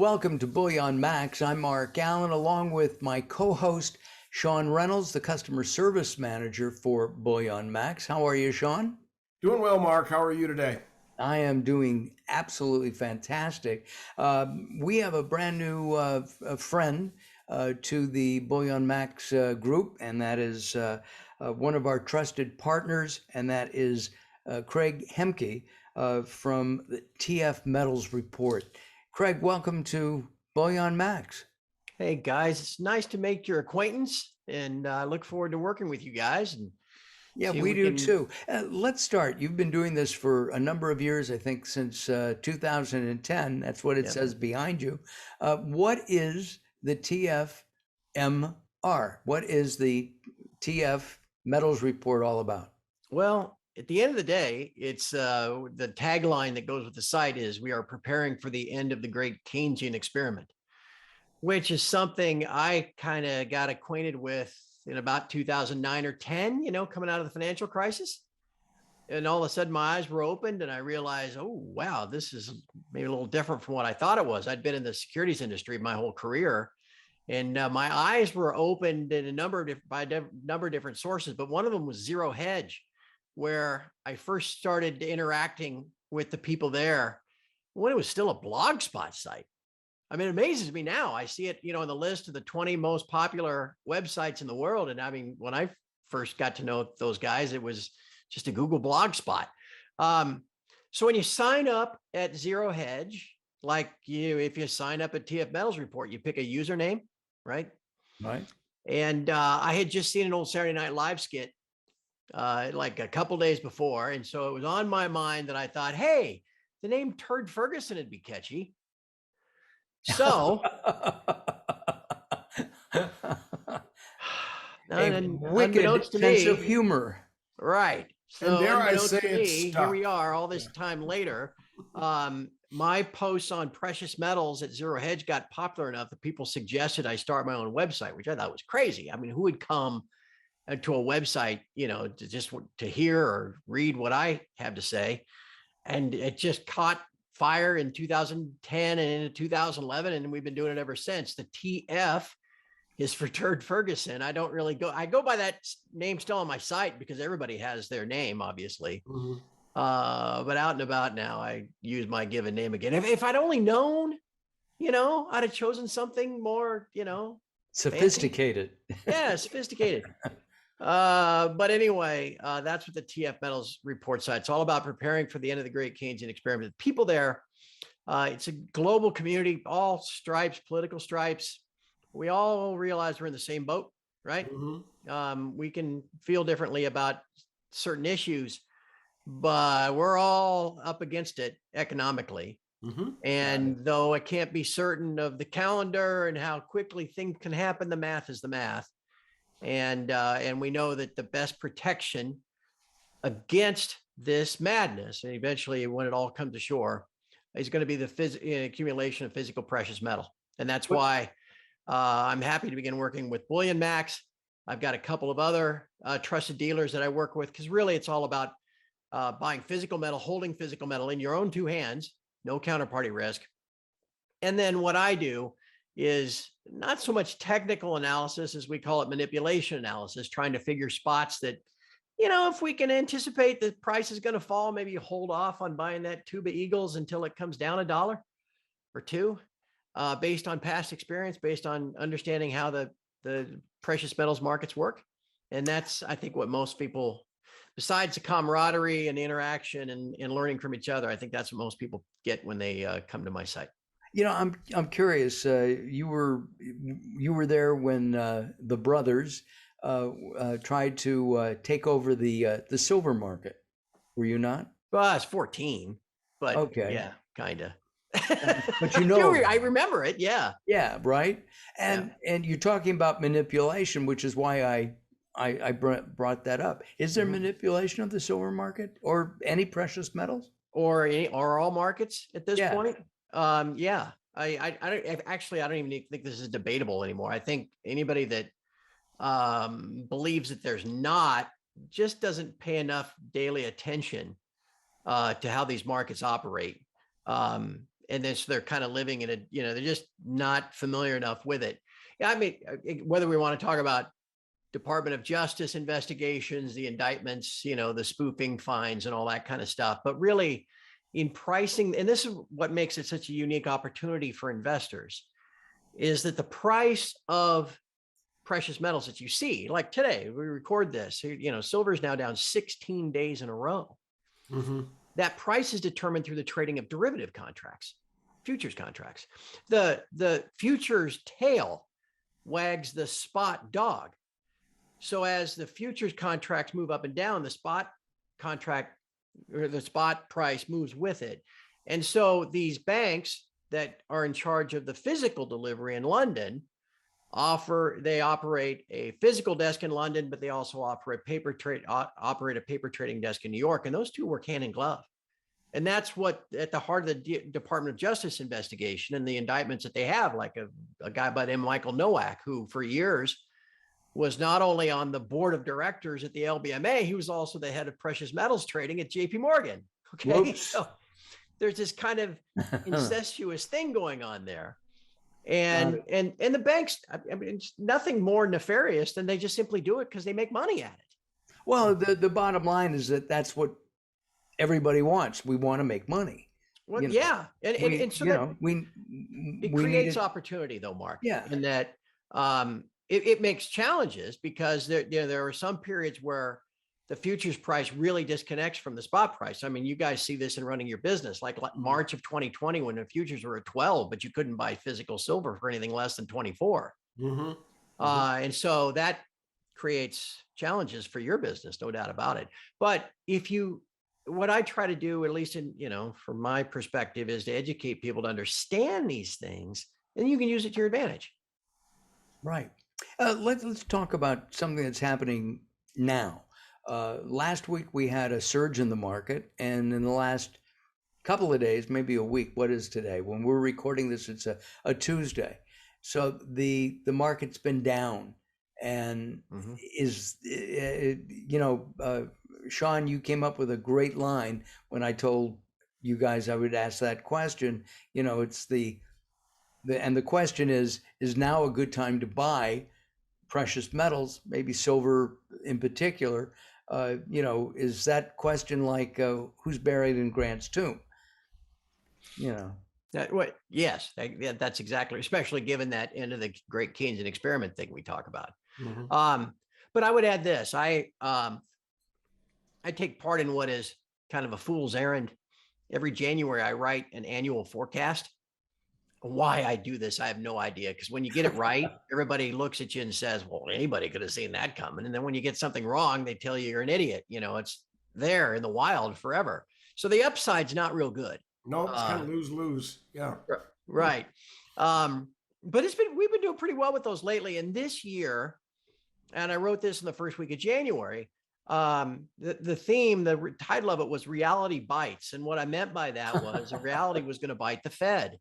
Welcome to BullionMax. I'm Mark Allen, along with my co-host, Sean Reynolds, the Customer Service Manager for BullionMax. How are you, Sean? Doing well, Mark. How are you today? I am doing absolutely fantastic. We have a brand new friend to the BullionMax group, and that is one of our trusted partners, and that is Craig Hemke from the TF Metals Report. Craig, welcome to BullionMax. Hey guys, it's nice to make your acquaintance, and I look forward to working with you guys. And Yeah, see if we do can. too. Let's start. You've been doing this for a number of years, I think since 2010. That's what it Yeah. says behind you. What is the TFMR? What is the TF Metals Report all about? Well, at the end of the day, it's the tagline that goes with the site is "We are preparing for the end of the great Keynesian experiment," which is something I kind of got acquainted with in about 2009 or 10. Coming out of the financial crisis. And all of a sudden my eyes were opened and I realized, oh, wow, this is maybe a little different from what I thought it was. I'd been in the securities industry my whole career, and my eyes were opened in a number of different sources, but one of them was Zero Hedge, where I first started interacting with the people there when it was still a blogspot site. I mean, it amazes me now. I see it, on the list of the 20 most popular websites in the world. And I mean, when I first got to know those guys, it was just a Google blog spot. So when you sign up at Zero Hedge, if you sign up at TF Metals Report, you pick a username, right? Right. And I had just seen an old Saturday Night Live skit like a couple days before. And so it was on my mind that I thought, hey, the name Turd Ferguson would be catchy. So a wicked sense of humor. Right. So And dare I unbeknownst say to it's me, stuck. here we are all this time later. My posts on precious metals at Zero Hedge got popular enough that people suggested I start my own website, which I thought was crazy. I mean, who would come to a website, to hear or read what I have to say? And it just caught fire in 2010 and into 2011, and we've been doing it ever since. The TF is for Turd Ferguson. I go by that name still on my site because everybody has their name, obviously. Mm-hmm. But out and about now, I use my given name again. If I'd only known, I'd have chosen something more, Sophisticated. fancy. Yeah, sophisticated. But anyway, that's what the TF Metals Report site. It's all about preparing for the end of the great Keynesian experiment. People there, it's a global community, all stripes, political stripes. We all realize we're in the same boat, right? Mm-hmm. We can feel differently about certain issues, but we're all up against it economically. Mm-hmm. And though I can't be certain of the calendar and how quickly things can happen, the math is the math. And we know that the best protection against this madness, and eventually when it all comes ashore, is going to be the accumulation of physical precious metal. And that's why I'm happy to begin working with BullionMax. I've got a couple of other trusted dealers that I work with, because really it's all about buying physical metal, holding physical metal in your own two hands, no counterparty risk. And then what I do is not so much technical analysis as we call it manipulation analysis, trying to figure spots that, if we can anticipate the price is going to fall, maybe you hold off on buying that tube of Eagles until it comes down $1 or $2, based on past experience, based on understanding how the precious metals markets work. And that's, I think, what most people, besides the camaraderie and the interaction and learning from each other, I think that's what most people get when they come to my site. I'm curious. You were there when the brothers tried to take over the silver market. Were you not? Well, I was 14, but Okay. yeah, kind of. But I remember it. Yeah. Yeah, right. And you're talking about manipulation, which is why I brought that up. Is there manipulation of the silver market or any precious metals? Or all markets at this Yeah. point? Yeah. I don't even think this is debatable anymore. I think anybody that believes that there's not just doesn't pay enough daily attention to how these markets operate. and then so they're kind of living in a, they're just not familiar enough with it. Yeah, I mean, whether we want to talk about Department of Justice investigations, the indictments, the spoofing fines and all that kind of stuff, but really in pricing, and this is what makes it such a unique opportunity for investors, is that the price of precious metals that you see, like today, we record this, silver is now down 16 days in a row. Mm-hmm. That price is determined through the trading of derivative contracts, futures contracts. The futures tail wags the spot dog. So as the futures contracts move up and down, the spot contract or the spot price moves with it. And so these banks that are in charge of the physical delivery in London they operate a physical desk in London, but they also operate a paper trading desk in New York. And those two work hand in glove. And that's what at the heart of the Department of Justice investigation and the indictments that they have, like a guy by the name of Michael Nowak, who for years was not only on the board of directors at the LBMA, he was also the head of precious metals trading at JP Morgan. Okay. Whoops. So there's this kind of incestuous thing going on there. And the banks, I mean, it's nothing more nefarious than they just simply do it because they make money at it. Well, the bottom line is that that's what everybody wants. We want to make money. Well, yeah. And so it creates opportunity though, Mark. Yeah. And that it makes challenges because there are some periods where the futures price really disconnects from the spot price. I mean, you guys see this in running your business, like March of 2020, when the futures were at 12, but you couldn't buy physical silver for anything less than 24. Mm-hmm. And so that creates challenges for your business, no doubt about it. But what I try to do, at least from my perspective, is to educate people to understand these things, and you can use it to your advantage. Right. Let's talk about something that's happening now. Last week we had a surge in the market, and in the last couple of days, maybe a week, what is today? When we're recording this, it's a Tuesday. So the market's been down, and Sean, you came up with a great line when I told you guys I would ask that question. It's and the question is now a good time to buy precious metals, maybe silver in particular? Is that question like who's buried in Grant's tomb? Yes, that's exactly, especially given that end of the great Keynesian experiment thing we talk about. Mm-hmm. But I would add this: I take part in what is kind of a fool's errand. Every January, I write an annual forecast. Why I do this, I have no idea. Because when you get it right, everybody looks at you and says, well, anybody could have seen that coming. And then when you get something wrong, they tell you you're an idiot. It's there in the wild forever. So the upside's not real good. No, it's kind of lose-lose. Yeah. Right. But we've been doing pretty well with those lately. And this year, and I wrote this in the first week of January, the theme, the title of it was Reality Bites. And what I meant by that was reality was going to bite the Fed.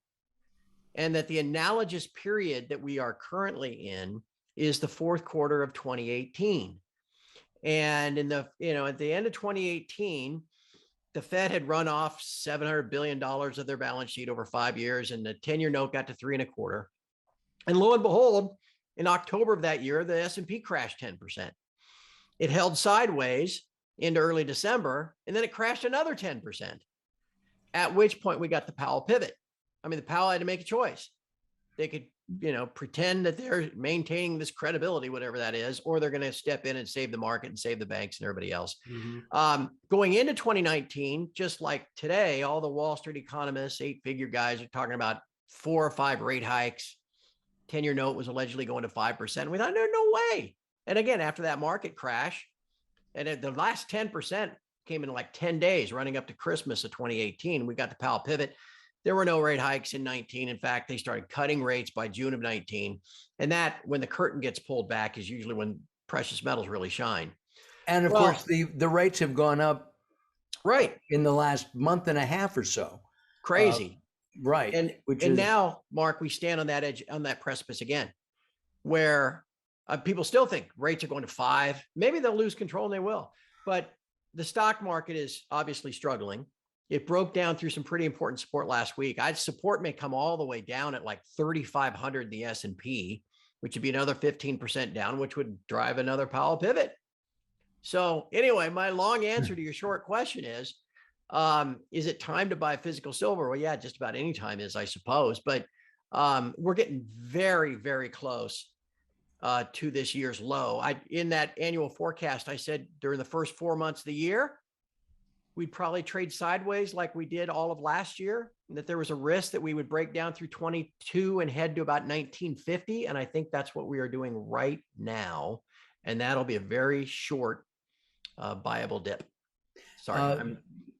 And that the analogous period that we are currently in is the fourth quarter of 2018. And at the end of 2018, the Fed had run off $700 billion of their balance sheet over 5 years, and the 10-year note got to 3.25. And lo and behold, in October of that year, the S&P crashed 10%. It held sideways into early December, and then it crashed another 10%. At which point we got the Powell pivot. I mean, the Powell had to make a choice. They could, pretend that they're maintaining this credibility, whatever that is, or they're going to step in and save the market and save the banks and everybody else. Mm-hmm. Going into 2019, just like today, all the Wall Street economists, 8-figure guys are talking about 4 or 5 rate hikes. 10-year note was allegedly going to 5%. We thought, no way. And again, after that market crash, and the last 10% came in like 10 days, running up to Christmas of 2018. We got the Powell pivot. There were no rate hikes in 19. In fact, they started cutting rates by June of 19. And that, when the curtain gets pulled back, is usually when precious metals really shine. And of course, the rates have gone up in the last month and a half or so. Crazy. Right. And now, Mark, we stand on that edge, on that precipice again, where people still think rates are going to 5. Maybe they'll lose control, and they will. But the stock market is obviously struggling. it broke down through some pretty important support last week. Support may come all the way down at like 3,500 in the S&P, which would be another 15% down, which would drive another Powell pivot. So anyway, my long answer to your short question is it time to buy physical silver? Well, yeah, just about any time is, I suppose. But we're getting very, very close to this year's low. In that annual forecast, I said during the first 4 months of the year, we'd probably trade sideways like we did all of last year, and that there was a risk that we would break down through 22 and head to about 1950. And I think that's what we are doing right now. And that'll be a very short buyable dip. Sorry,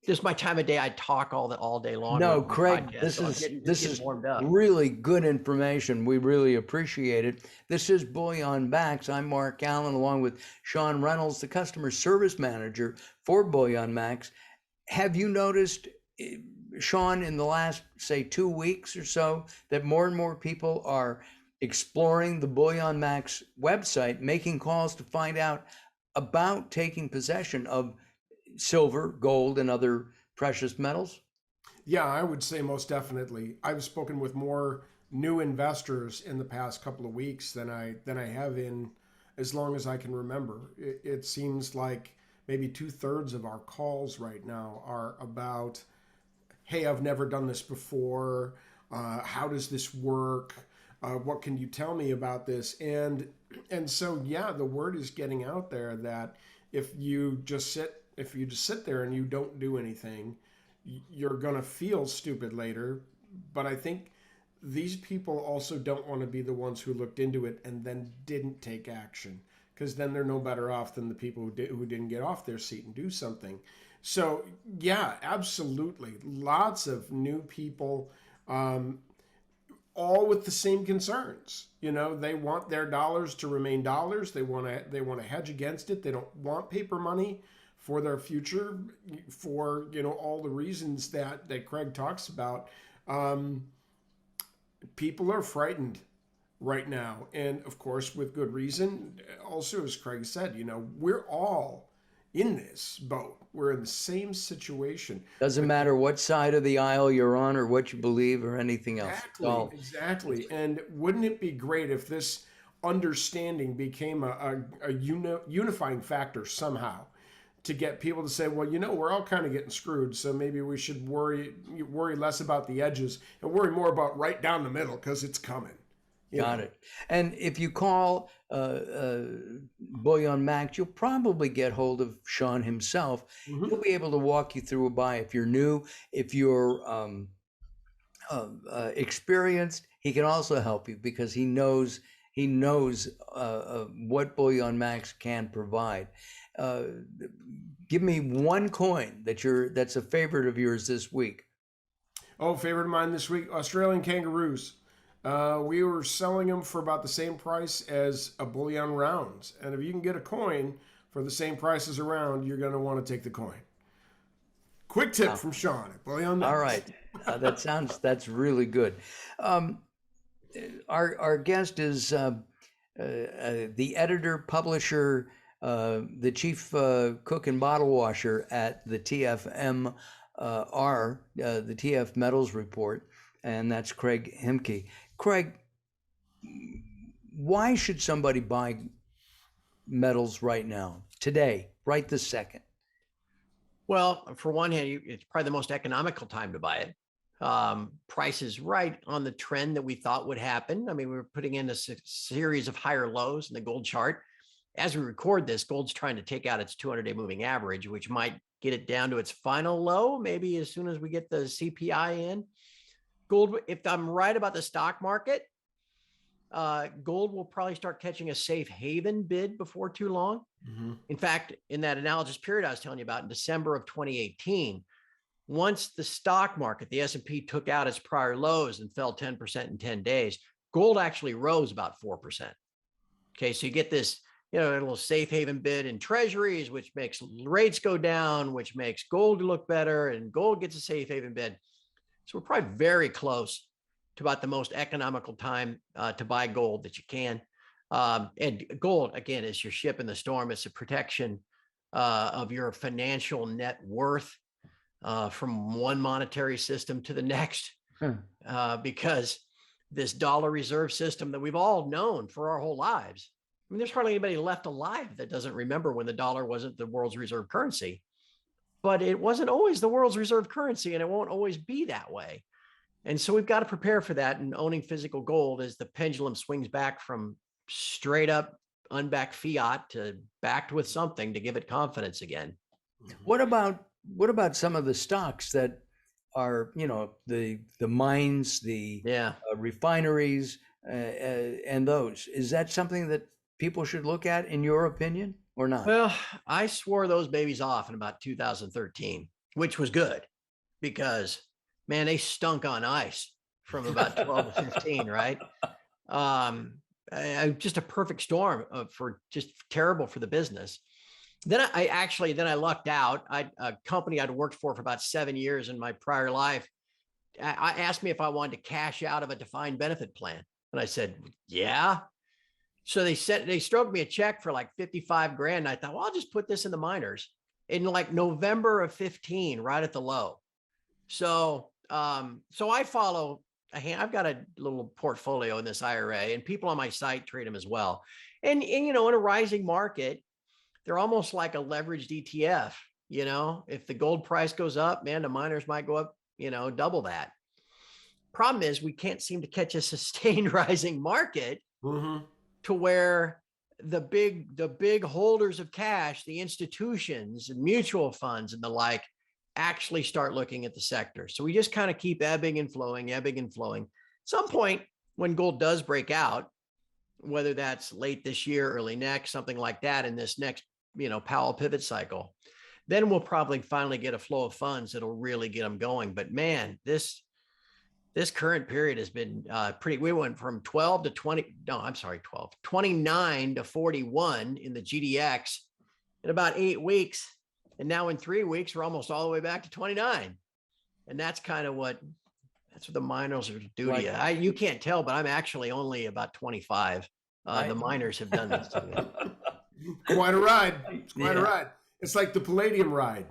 this is my time of day. I talk all day long. No, Craig, this is really good information. We really appreciate it. This is BullionMax. I'm Mark Allen, along with Sean Reynolds, the customer service manager for BullionMax. Have you noticed, Sean, in the last, say, 2 weeks or so, that more and more people are exploring the BullionMax website, making calls to find out about taking possession of silver, gold, and other precious metals? Yeah, I would say most definitely. I've spoken with more new investors in the past couple of weeks than I have in as long as I can remember. It seems like maybe 2/3 of our calls right now are about, hey, I've never done this before. How does this work? What can you tell me about this? And so, yeah, the word is getting out there that if you just sit there and you don't do anything, you're going to feel stupid later. But I think these people also don't want to be the ones who looked into it and then didn't take action, because then they're no better off than the people who didn't get off their seat and do something. So, yeah, absolutely. Lots of new people, all with the same concerns. You know, they want their dollars to remain dollars. They want to hedge against it. They don't want paper money for their future, for, you know, all the reasons that Craig talks about. People are frightened right now, and of course with good reason. Also, as Craig said, you know, we're all in this boat. We're in the same situation. Doesn't matter what side of the aisle you're on or what you believe or anything else. Exactly. And wouldn't it be great if this understanding became a unifying factor somehow, to get people to say, well, you know, we're all kind of getting screwed, so maybe we should worry less about the edges and worry more about right down the middle, because it's coming. Got it. And if you call BullionMax, you'll probably get hold of Sean himself. Mm-hmm. He'll be able to walk you through a buy. If you're new, if you're experienced, he can also help you, because he knows what BullionMax can provide. Give me one coin that's a favorite of yours this week. Oh, favorite of mine this week: Australian kangaroos. We were selling them for about the same price as a bullion rounds, and if you can get a coin for the same price as a round, you're going to want to take the coin. Quick tip from Sean at BullionMax. All right, that's really good. Our guest is the editor, publisher, the chief cook and bottle washer at the TFMR, the TF Metals Report, and that's Craig Hemke. Craig, why should somebody buy metals right now, today, right this second? Well, for one hand, it's probably the most economical time to buy it. Price is right on the trend that we thought would happen. I mean, we were putting in a series of higher lows in the gold chart. As we record this, gold's trying to take out its 200-day moving average, which might get it down to its final low, maybe as soon as we get the CPI in. Gold, if I'm right about the stock market, gold will probably start catching a safe haven bid before too long. Mm-hmm. In fact, in that analogous period I was telling you about in December of 2018, once the stock market, the S&P, took out its prior lows and fell 10% in 10 days, gold actually rose about 4%. Okay, so you get this, you know, a little safe haven bid in treasuries, which makes rates go down, which makes gold look better, and gold gets a safe haven bid. So we're probably very close to about the most economical time to buy gold that you can. And gold, again, is your ship in the storm. It's a protection of your financial net worth. from one monetary system to the next, Huh. because this dollar reserve system that we've all known for our whole lives. I mean, there's hardly anybody left alive that doesn't remember when the dollar wasn't the world's reserve currency, but it wasn't always the world's reserve currency, and it won't always be that way. And so we've got to prepare for that. And owning physical gold as the pendulum swings back from straight up unbacked fiat to backed with something to give it confidence again. What about some of the stocks that are, the mines, the Yeah. refineries, and those? Is that something that people should look at, in your opinion, or not? Well, I swore those babies off in about 2013, which was good because, man, they stunk on ice from about 12 to 15, right? Just a perfect storm for just terrible for the business. Then I lucked out. A company I'd worked for about 7 years in my prior life, I asked me if I wanted to cash out of a defined benefit plan. And I said, yeah. So they stroked me a check for like 55 grand. And I thought, well, I'll just put this in the miners in like November of 15, right at the low. So I follow I've got a little portfolio in this IRA, and people on my site trade them as well. And in a rising market, they're almost like a leveraged ETF. If the gold price goes up, man, the miners might go up, double that. Problem is, we can't seem to catch a sustained rising market to where the big holders of cash, the institutions and mutual funds and the like, actually start looking at the sector. So we just kind of keep ebbing and flowing. At some point, when gold does break out, whether that's late this year, early next, something like that, in this next, Powell pivot cycle, then we'll probably finally get a flow of funds that'll really get them going. But man, this current period has been pretty. We went from 12 to 20. No, I'm sorry, 29 to 41 in the GDX in about 8 weeks. And now in 3 weeks, we're almost all the way back to 29. And that's kind of what the miners are do to you. You can't tell, but I'm actually only about 25. The miners have done this to me. Quite a ride. It's quite a ride. It's like the Palladium ride.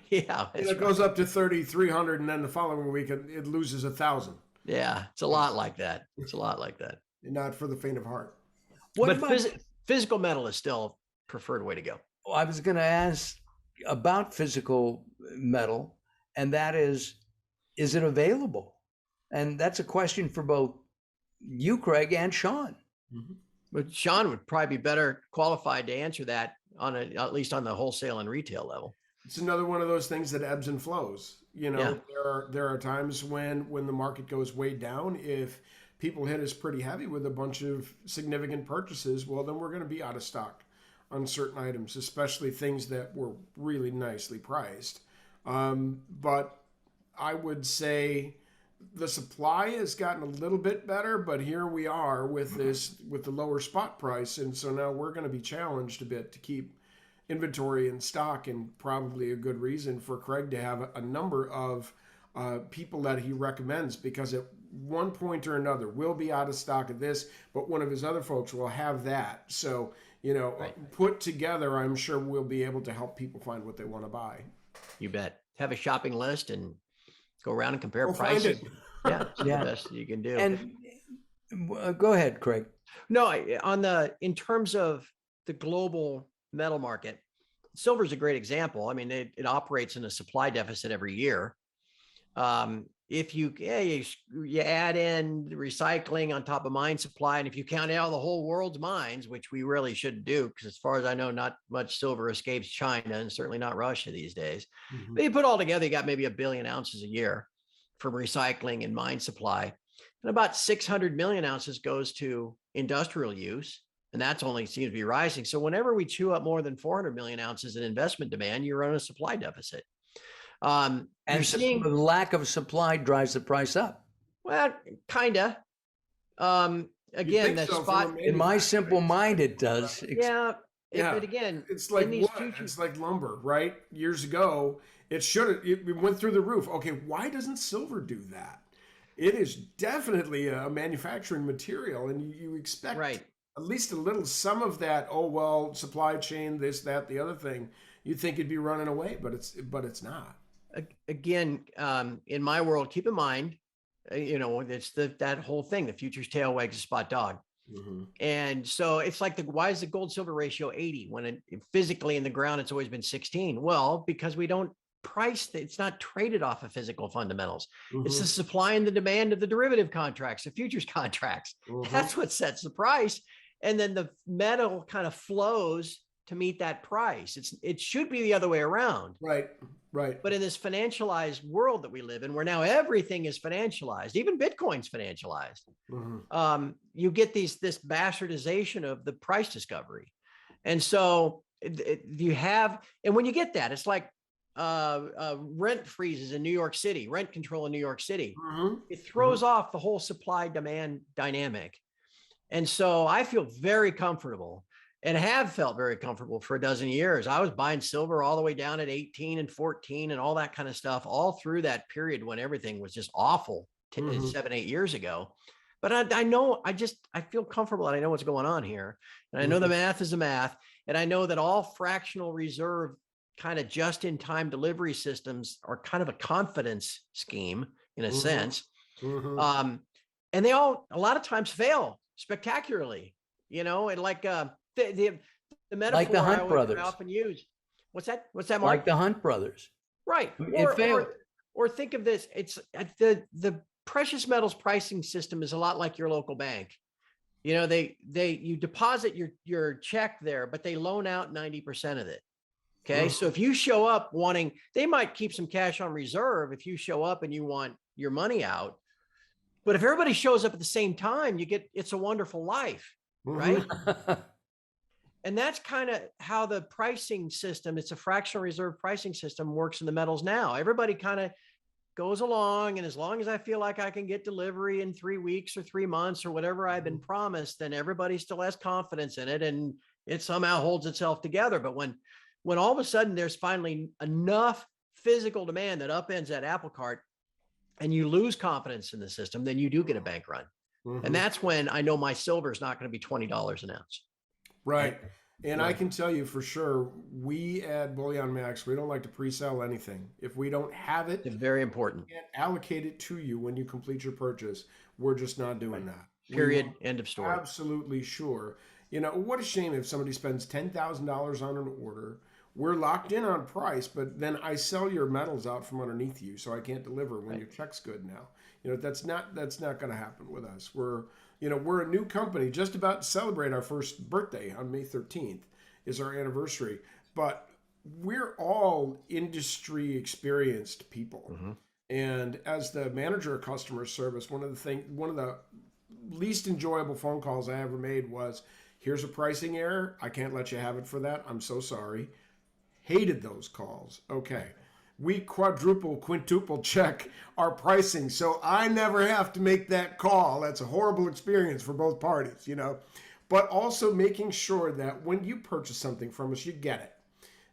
Yeah. It goes up to 3,300, and then the following week it loses 1,000. Yeah. It's a lot like that. And not for the faint of heart. But physical metal is still a preferred way to go. Well, I was going to ask about physical metal, and that is it available? And that's a question for both you, Craig, and Sean. But Sean would probably be better qualified to answer that at least on the wholesale and retail level. It's another one of those things that ebbs and flows. There are times when the market goes way down. If people hit us pretty heavy with a bunch of significant purchases, well, then we're going to be out of stock on certain items, especially things that were really nicely priced. But I would say the supply has gotten a little bit better, but here we are with the lower spot price. And so now we're going to be challenged a bit to keep inventory in stock, and probably a good reason for Craig to have a number of people that he recommends, because at one point or another we'll be out of stock of this, but one of his other folks will have that. So, put together, I'm sure we'll be able to help people find what they want to buy. You bet. Have a shopping list and go around and compare prices. Yeah, it's the best you can do. And go ahead, Craig. No, in terms of the global metal market, silver is a great example. I mean, it operates in a supply deficit every year. If you add in recycling on top of mine supply, and if you count out the whole world's mines, which we really shouldn't do, because as far as I know, not much silver escapes China, and certainly not Russia these days. But you put all together, you got maybe 1 billion ounces a year from recycling and mine supply, and about 600 million ounces goes to industrial use, and that's only seems to be rising. So whenever we chew up more than 400 million ounces in investment demand, you're on a supply deficit. And the lack of supply drives the price up. Well, kind of. Again, the spot in my simple mind, it does. But again, it's like wood. It's like lumber, right? Years ago, it went through the roof. Okay, why doesn't silver do that? It is definitely a manufacturing material, and you expect at least a little, some of that. Oh well, supply chain, this, that, the other thing. You'd think it'd be running away, but it's not. Again, in my world, keep in mind, it's that whole thing, the future's tail wags the spot dog. Mm-hmm. And so it's like why is the gold silver ratio 80 when physically in the ground it's always been 16? Well, because we don't price it's not traded off of physical fundamentals. It's the supply and the demand of the derivative contracts, the futures contracts. That's what sets the price. And then the metal kind of flows to meet that price. It should be the other way around. Right. But in this financialized world that we live in, where now everything is financialized, even Bitcoin's financialized, you get this bastardization of the price discovery. And so you have, and when you get that, it's like rent freezes in New York City, rent control in New York City. It throws off the whole supply demand dynamic. And so I feel very comfortable and have felt very comfortable for a dozen years. I was buying silver all the way down at 18 and 14 and all that kind of stuff, all through that period when everything was just awful 7, 8 years ago. But I know, I feel comfortable and I know what's going on here. And I know the math is the math. And I know that all fractional reserve kind of just in time delivery systems are kind of a confidence scheme in a sense. And they all, a lot of times fail spectacularly, and like, the metaphor like the Hunt brothers. I often use. What's that, Mark? Like the Hunt brothers. Right. It failed. Or think of this. It's the precious metals pricing system is a lot like your local bank. You deposit your check there, but they loan out 90% of it. Okay. So if you show up wanting, they might keep some cash on reserve if you show up and you want your money out. But if everybody shows up at the same time, you get It's a Wonderful Life, right? And that's kind of how the pricing system, it's a fractional reserve pricing system, works in the metals now. Everybody kind of goes along, and as long as I feel like I can get delivery in 3 weeks or 3 months or whatever I've been promised, then everybody still has confidence in it, and it somehow holds itself together. But when all of a sudden there's finally enough physical demand that upends that apple cart and you lose confidence in the system, then you do get a bank run. And that's when I know my silver is not going to be $20 an ounce. Right. And I can tell you for sure, we at BullionMax, we don't like to pre-sell anything. If we don't have it, it's very important. We can't allocate it to you when you complete your purchase. We're just not doing that. Period. End of story. Absolutely sure. What a shame if somebody spends $10,000 on an order. We're locked in on price, but then I sell your metals out from underneath you, so I can't deliver when your check's good now. That's not going to happen with us. We're a new company, just about to celebrate our first birthday on May 13th is our anniversary. But we're all industry experienced people. And as the manager of customer service, one of the least enjoyable phone calls I ever made was, here's a pricing error. I can't let you have it for that. I'm so sorry. Hated those calls. Okay. We quintuple check our pricing, so I never have to make that call. That's a horrible experience for both parties, But also making sure that when you purchase something from us, you get it.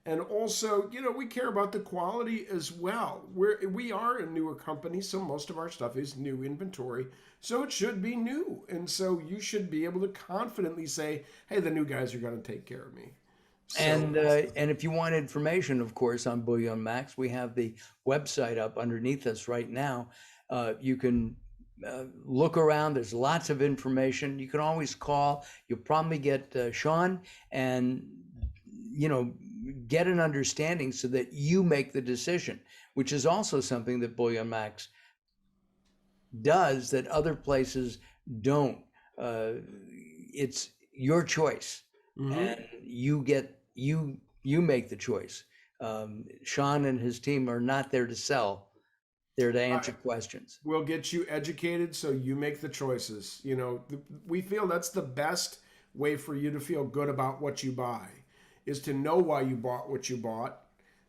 And also, we care about the quality as well. We are a newer company, so most of our stuff is new inventory. So it should be new. And so you should be able to confidently say, hey, the new guys are going to take care of me. So, and if you want information, of course, on BullionMax, we have the website up underneath us right now. You can look around. There's lots of information. You can always call. You'll probably get Sean and, get an understanding so that you make the decision, which is also something that BullionMax does that other places don't. It's your choice. And you make the choice. Sean and his team are not there to sell. They're to answer questions. We'll get you educated so you make the choices. We feel that's the best way for you to feel good about what you buy, is to know why you bought what you bought.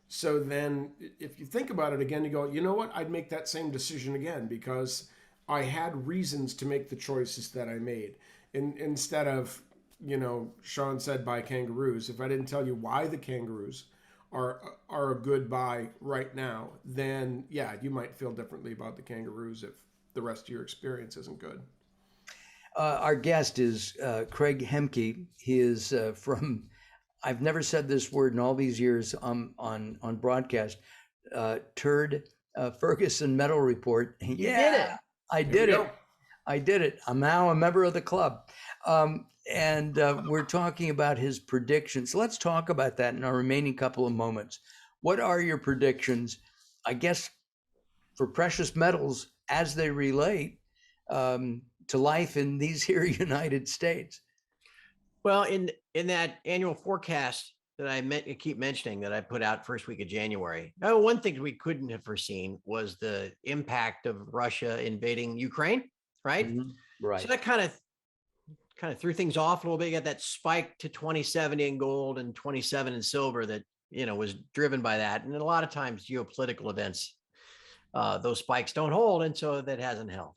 So then if you think about it again, you go, you know what? I'd make that same decision again because I had reasons to make the choices that I made. Instead of, Sean said buy kangaroos. If I didn't tell you why the kangaroos are a good buy right now, then yeah, you might feel differently about the kangaroos if the rest of your experience isn't good. Our guest is Craig Hemke. He is from, I've never said this word in all these years on broadcast, Turd Ferguson Metal Report. You did Yeah, it. I There we did go. it. I did it. I'm now a member of the club. And we're talking about his predictions. Let's talk about that in our remaining couple of moments. What are your predictions, I guess, for precious metals as they relate to life in these here United States? Well, in that annual forecast that I keep mentioning that I put out first week of January. Oh, one thing we couldn't have foreseen was the impact of Russia invading Ukraine, right? Mhm. So Right. that kind of threw things off a little bit. You got that spike to 2070 in gold and 27 in silver that was driven by that. And a lot of times geopolitical events, those spikes don't hold, and so that hasn't held.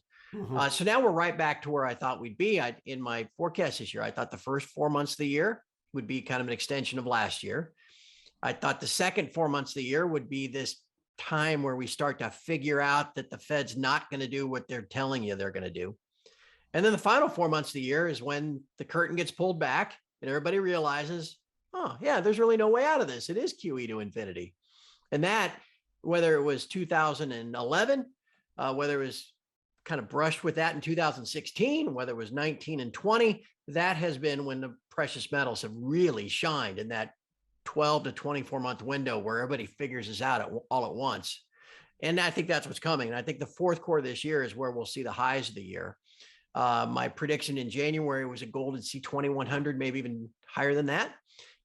So now we're right back to where I thought we'd be. In my forecast this year, I thought the first 4 months of the year would be kind of an extension of last year. I thought the second 4 months of the year would be this time where we start to figure out that the Fed's not going to do what they're telling you they're going to do. And then the final 4 months of the year is when the curtain gets pulled back and everybody realizes, oh, yeah, there's really no way out of this. It is QE to infinity. And that, whether it was 2011, whether it was kind of brushed with that in 2016, whether it was 19 and 20, that has been when the precious metals have really shined in that 12 to 24-month window where everybody figures this out all at once. And I think that's what's coming. And I think the fourth quarter of this year is where we'll see the highs of the year. My prediction in January was that gold would see 2,100, maybe even higher than that,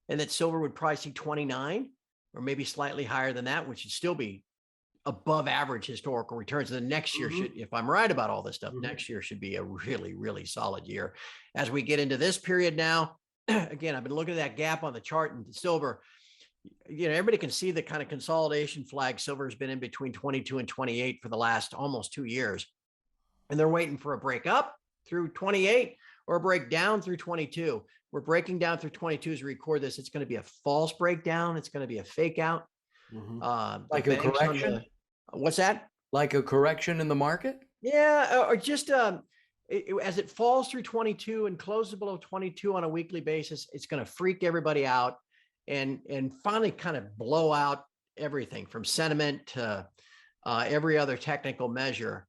and that silver would probably see 29 or maybe slightly higher than that, which would still be above average historical returns. And the next year should, if I'm right about all this stuff, next year should be a really, really solid year. As we get into this period now, again, I've been looking at that gap on the chart in silver. Everybody can see the kind of consolidation flag silver has been in between 22 and 28 for the last almost 2 years. And they're waiting for a break up through 28 or a break down through 22. We're breaking down through 22 as we record this. It's going to be a false breakdown. It's going to be a fake out. Like a correction? What's that? Like a correction in the market? Yeah, or just as it falls through 22 and closes below 22 on a weekly basis, it's going to freak everybody out and finally kind of blow out everything from sentiment to every other technical measure.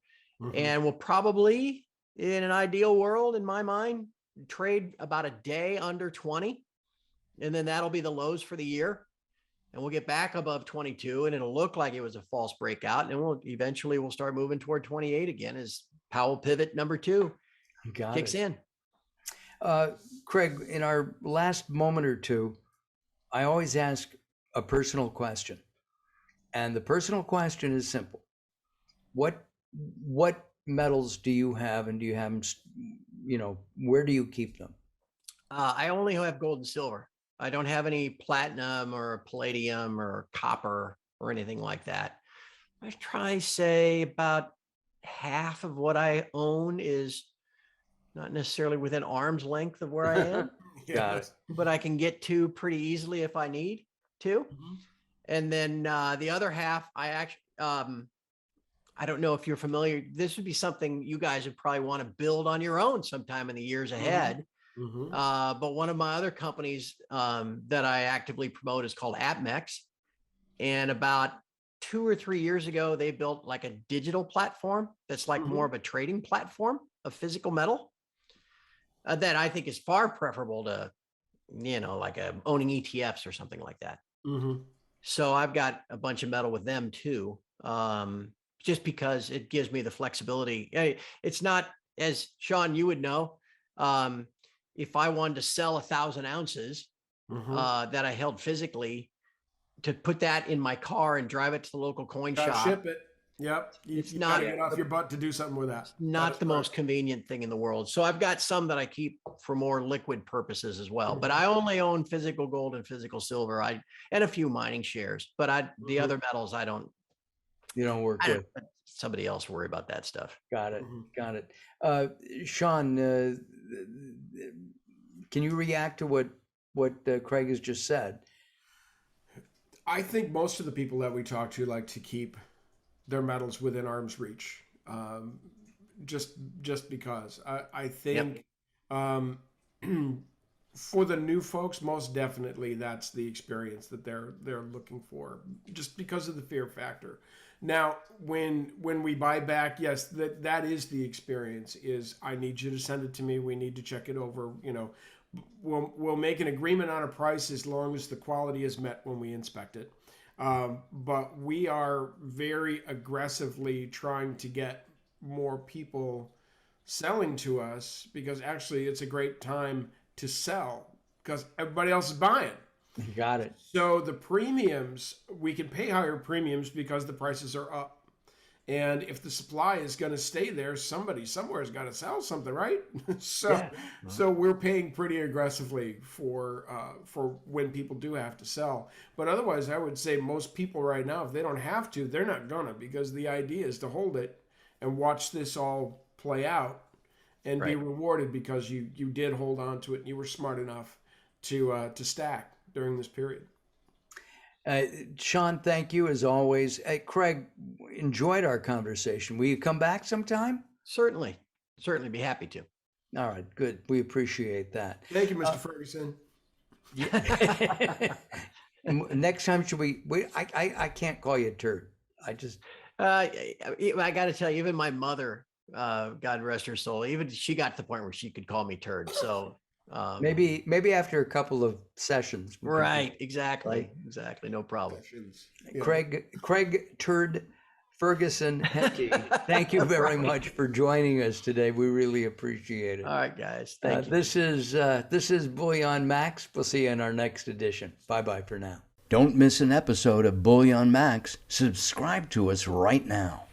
And we'll probably, in an ideal world, in my mind, trade about a day under 20. And then that'll be the lows for the year. And we'll get back above 22 and it'll look like it was a false breakout. And we'll start moving toward 28 again as Powell pivot number 2 kicks in. Craig, in our last moment or two, I always ask a personal question. And the personal question is simple. What metals do you have, and do you have them, where do you keep them? I only have gold and silver. I don't have any platinum or palladium or copper or anything like that. I try to say about half of what I own is not necessarily within arm's length of where I am. Got it. But I can get to pretty easily if I need to. And then the other half, I actually, I don't know if you're familiar. This would be something you guys would probably want to build on your own sometime in the years ahead. But one of my other companies that I actively promote is called Apmex. And about 2 or 3 years ago, they built like a digital platform that's like more of a trading platform of physical metal that I think is far preferable to, like owning ETFs or something like that. So I've got a bunch of metal with them too, just because it gives me the flexibility. It's not, as Sean, you would know, if I wanted to sell 1,000 ounces that I held physically, to put that in my car and drive it to the local coin shop. Ship it. Yep. It's you not gotta get off your butt to do something with that. Not the most convenient thing in the world. So I've got some that I keep for more liquid purposes as well. But I only own physical gold and physical silver. And a few mining shares. But the other metals I don't. You don't work with. Somebody else worry about that stuff. Got it. Got it. Sean, can you react to what Craig has just said? I think most of the people that we talk to like to keep their metals within arm's reach, just because I think For the new folks, most definitely that's the experience that they're looking for, just because of the fear factor. Now, when we buy back, yes, that is the experience. Is I need you to send it to me. We need to check it over. We'll make an agreement on a price as long as the quality is met when we inspect it. But we are very aggressively trying to get more people selling to us, because actually it's a great time to sell because everybody else is buying. Got it. So the premiums, we can pay higher premiums because the prices are up. And if the supply is going to stay there, somebody somewhere has got to sell something, right? So we're paying pretty aggressively for when people do have to sell. But otherwise, I would say most people right now, if they don't have to, they're not gonna, because the idea is to hold it and watch this all play out and be rewarded because you did hold on to it and you were smart enough to stack during this period. Sean, thank you as always. Craig, enjoyed our conversation. Will you come back sometime? Certainly be happy to. All right, good. We appreciate that. Thank you, Mr. Ferguson. And next time, should we I can't call you a turd. I got to tell you, even my mother, God rest her soul, even she got to the point where she could call me turd. So maybe after a couple of sessions. Right. Exactly. No problem. Yeah. Craig Turd Ferguson Hemke, thank you very much for joining us today. We really appreciate it. All right, guys. Thank you. This is BullionMax. We'll see you in our next edition. Bye-bye for now. Don't miss an episode of BullionMax. Subscribe to us right now.